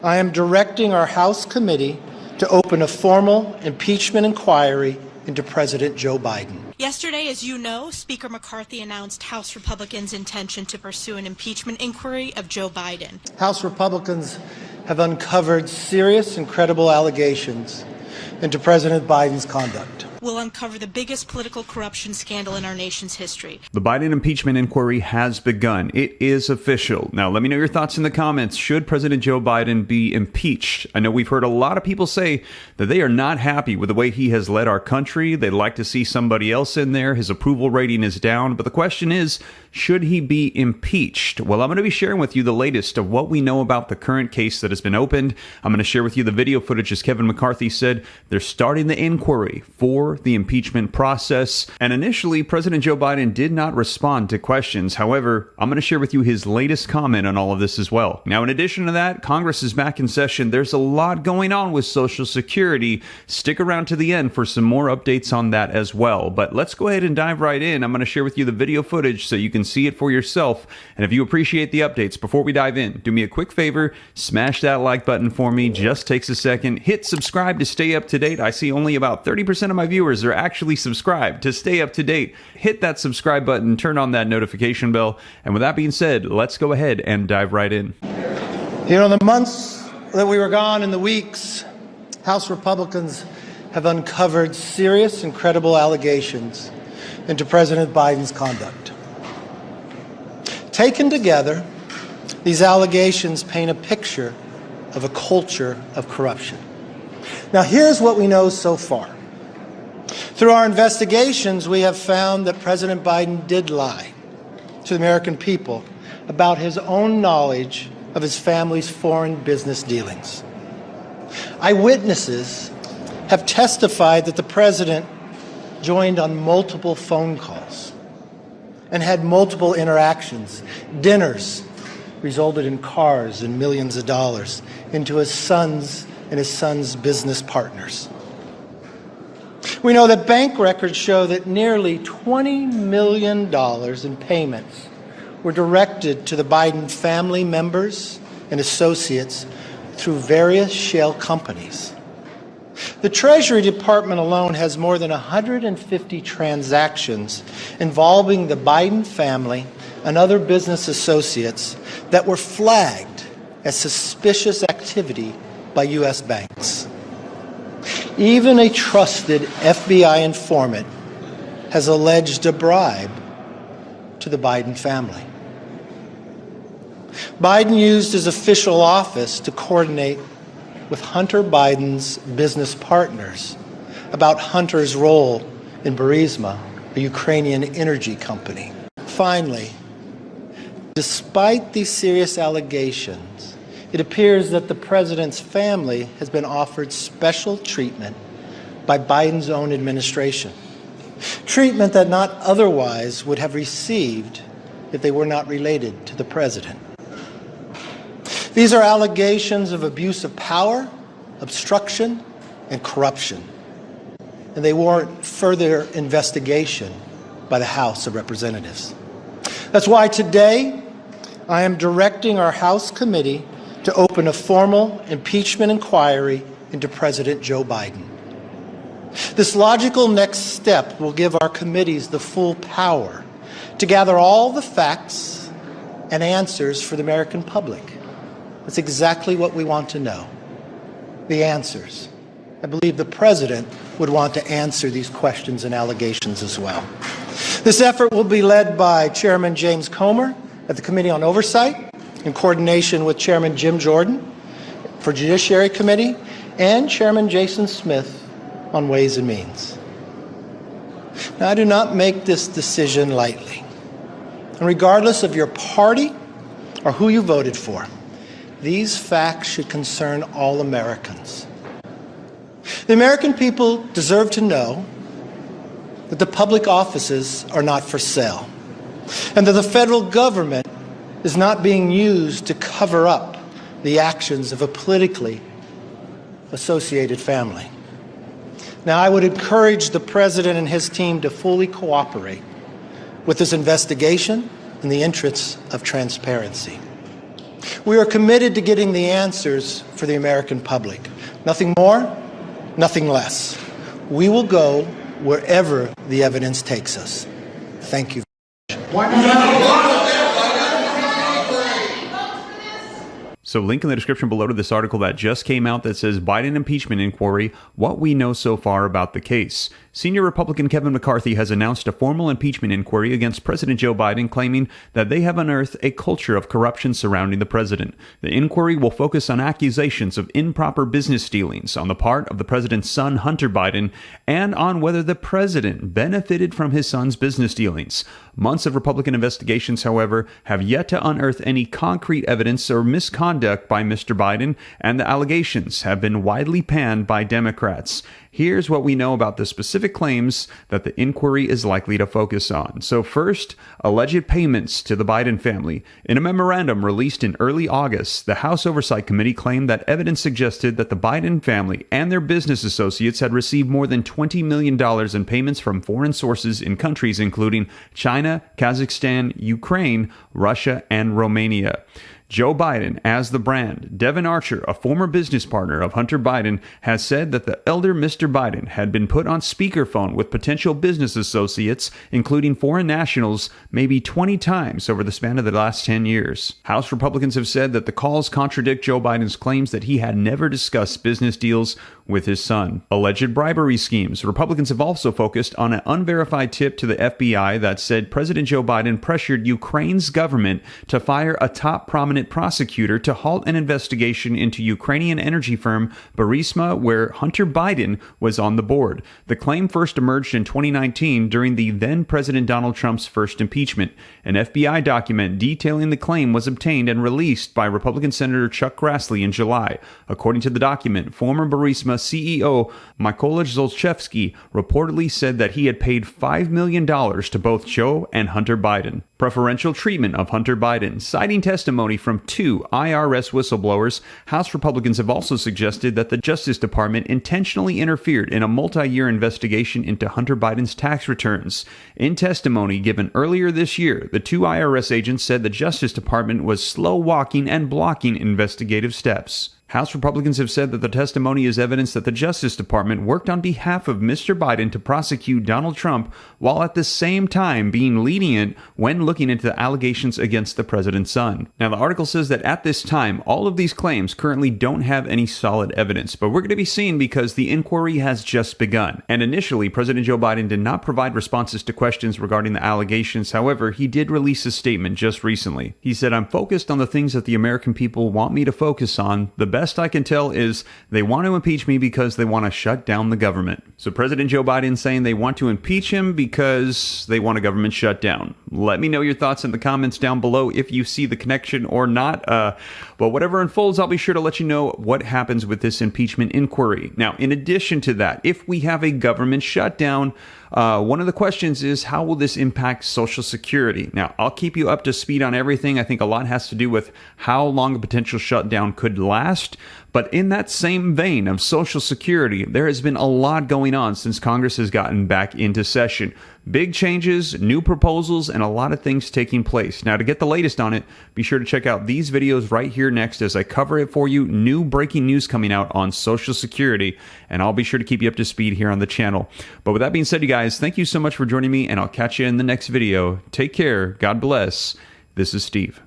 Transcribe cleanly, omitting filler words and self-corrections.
I am directing our House committee to open a formal impeachment inquiry into President Joe Biden. Yesterday, as you know, Speaker McCarthy announced House Republicans' intention to pursue an impeachment inquiry of Joe Biden. House Republicans have uncovered serious and credible allegations into President Biden's conduct. Will uncover the biggest political corruption scandal in our nation's history. The Biden impeachment inquiry has begun. It is official. Now, let me know your thoughts in the comments. Should President Joe Biden be impeached? I know we've heard a lot of people say that they are not happy with the way he has led our country. They'd like to see somebody else in there. His approval rating is down. But the question is, should he be impeached? Well, I'm going to be sharing with you the latest of what we know about the current case that has been opened. I'm going to share with you the video footage, as Kevin McCarthy said. They're starting the inquiry for the impeachment process. And initially, President Joe Biden did not respond to questions. However, I'm going to share with you his latest comment on all of this as well. Now, in addition to that, Congress is back in session. There's a lot going on with Social Security. Stick around to the end for some more updates on that as well. But let's go ahead and dive right in. I'm going to share with you the video footage so you can see it for yourself. And if you appreciate the updates, before we dive in, do me a quick favor, smash that like button for me. Just takes a second. Hit subscribe to stay up to date. I see only about 30% of my viewers are actually subscribed. To stay up to date, hit that subscribe button, turn on that notification bell. And with that being said, let's go ahead and dive right in. You know, the months that we were gone and the weeks, House Republicans have uncovered serious and credible allegations into President Biden's conduct. Taken together, these allegations paint a picture of a culture of corruption. Now, here's what we know so far. Through our investigations, we have found that President Biden did lie to the American people about his own knowledge of his family's foreign business dealings. Eyewitnesses have testified that the president joined on multiple phone calls and had multiple interactions. Dinners resulted in cars and millions of dollars into his son's and his son's business partners. We know that bank records show that nearly $20 million in payments were directed to the Biden family members and associates through various shell companies. The Treasury Department alone has more than 150 transactions involving the Biden family and other business associates that were flagged as suspicious activity by U.S. banks. Even a trusted FBI informant has alleged a bribe to the Biden family. Biden used his official office to coordinate with Hunter Biden's business partners about Hunter's role in Burisma, a Ukrainian energy company. Finally, despite these serious allegations, it appears that the president's family has been offered special treatment by Biden's own administration, treatment that not otherwise would have received if they were not related to the president. These are allegations of abuse of power, obstruction, and corruption, and they warrant further investigation by the House of Representatives. That's why today I am directing our House committee to open a formal impeachment inquiry into President Joe Biden. This logical next step will give our committees the full power to gather all the facts and answers for the American public. That's exactly what we want to know, the answers. I believe the president would want to answer these questions and allegations as well. This effort will be led by Chairman James Comer at the Committee on Oversight, in coordination with Chairman Jim Jordan for Judiciary Committee and Chairman Jason Smith on Ways and Means. Now, I do not make this decision lightly. And regardless of your party or who you voted for, these facts should concern all Americans. The American people deserve to know that the public offices are not for sale, and that the federal government is not being used to cover up the actions of a politically associated family. Now, I would encourage the president and his team to fully cooperate with this investigation in the interests of transparency. We are committed to getting the answers for the American public. Nothing more, nothing less. We will go wherever the evidence takes us. Thank you. So link in the description below to this article that just came out that says Biden impeachment inquiry, what we know so far about the case. Senior Republican Kevin McCarthy has announced a formal impeachment inquiry against President Joe Biden, claiming that they have unearthed a culture of corruption surrounding the president. The inquiry will focus on accusations of improper business dealings on the part of the president's son, Hunter Biden, and on whether the president benefited from his son's business dealings. Months of Republican investigations, however, have yet to unearth any concrete evidence or misconduct by Mr. Biden, and the allegations have been widely panned by Democrats. Here's what we know about the specific claims that the inquiry is likely to focus on. So first, alleged payments to the Biden family. In a memorandum released in early August, the House Oversight Committee claimed that evidence suggested that the Biden family and their business associates had received more than $20 million in payments from foreign sources in countries including China, Kazakhstan, Ukraine, Russia, and Romania. Joe Biden as the brand. Devin Archer, a former business partner of Hunter Biden, has said that the elder Mr. Biden had been put on speakerphone with potential business associates, including foreign nationals, maybe 20 times over the span of the last 10 years. House Republicans have said that the calls contradict Joe Biden's claims that he had never discussed business deals with his son. Alleged bribery schemes. Republicans have also focused on an unverified tip to the FBI that said President Joe Biden pressured Ukraine's government to fire a top prominent prosecutor to halt an investigation into Ukrainian energy firm Burisma, where Hunter Biden was on the board. The claim first emerged in 2019 during the then President Donald Trump's first impeachment. An FBI document detailing the claim was obtained and released by Republican Senator Chuck Grassley in July. According to the document, former Burisma CEO Mykola Zlochevsky reportedly said that he had paid $5 million to both Joe and Hunter Biden. Preferential treatment of Hunter Biden. Citing testimony from two IRS whistleblowers, House Republicans have also suggested that the Justice Department intentionally interfered in a multi-year investigation into Hunter Biden's tax returns. In testimony given earlier this year, the two IRS agents said the Justice Department was slow-walking and blocking investigative steps. House Republicans have said that the testimony is evidence that the Justice Department worked on behalf of Mr. Biden to prosecute Donald Trump while at the same time being lenient when looking into the allegations against the president's son. Now, the article says that at this time, all of these claims currently don't have any solid evidence, but we're going to be seeing because the inquiry has just begun. And initially, President Joe Biden did not provide responses to questions regarding the allegations. However, he did release a statement just recently. He said, "I'm focused on the things that the American people want me to focus on. The best I can tell is they want to impeach me because they want to shut down the government." So President Joe Biden saying they want to impeach him because they want a government shutdown. Let me know your thoughts in the comments down below if you see the connection or not. But whatever unfolds, I'll be sure to let you know what happens with this impeachment inquiry. Now, in addition to that, if we have a government shutdown, one of the questions is, how will this impact Social Security? Now, I'll keep you up to speed on everything. I think a lot has to do with how long a potential shutdown could last. But in that same vein of Social Security, there has been a lot going on since Congress has gotten back into session. Big changes, new proposals, and a lot of things taking place. Now, to get the latest on it, be sure to check out these videos right here next as I cover it for you. New breaking news coming out on Social Security, and I'll be sure to keep you up to speed here on the channel. But with that being said, you guys, thank you so much for joining me, and I'll catch you in the next video. Take care. God bless. This is Steve.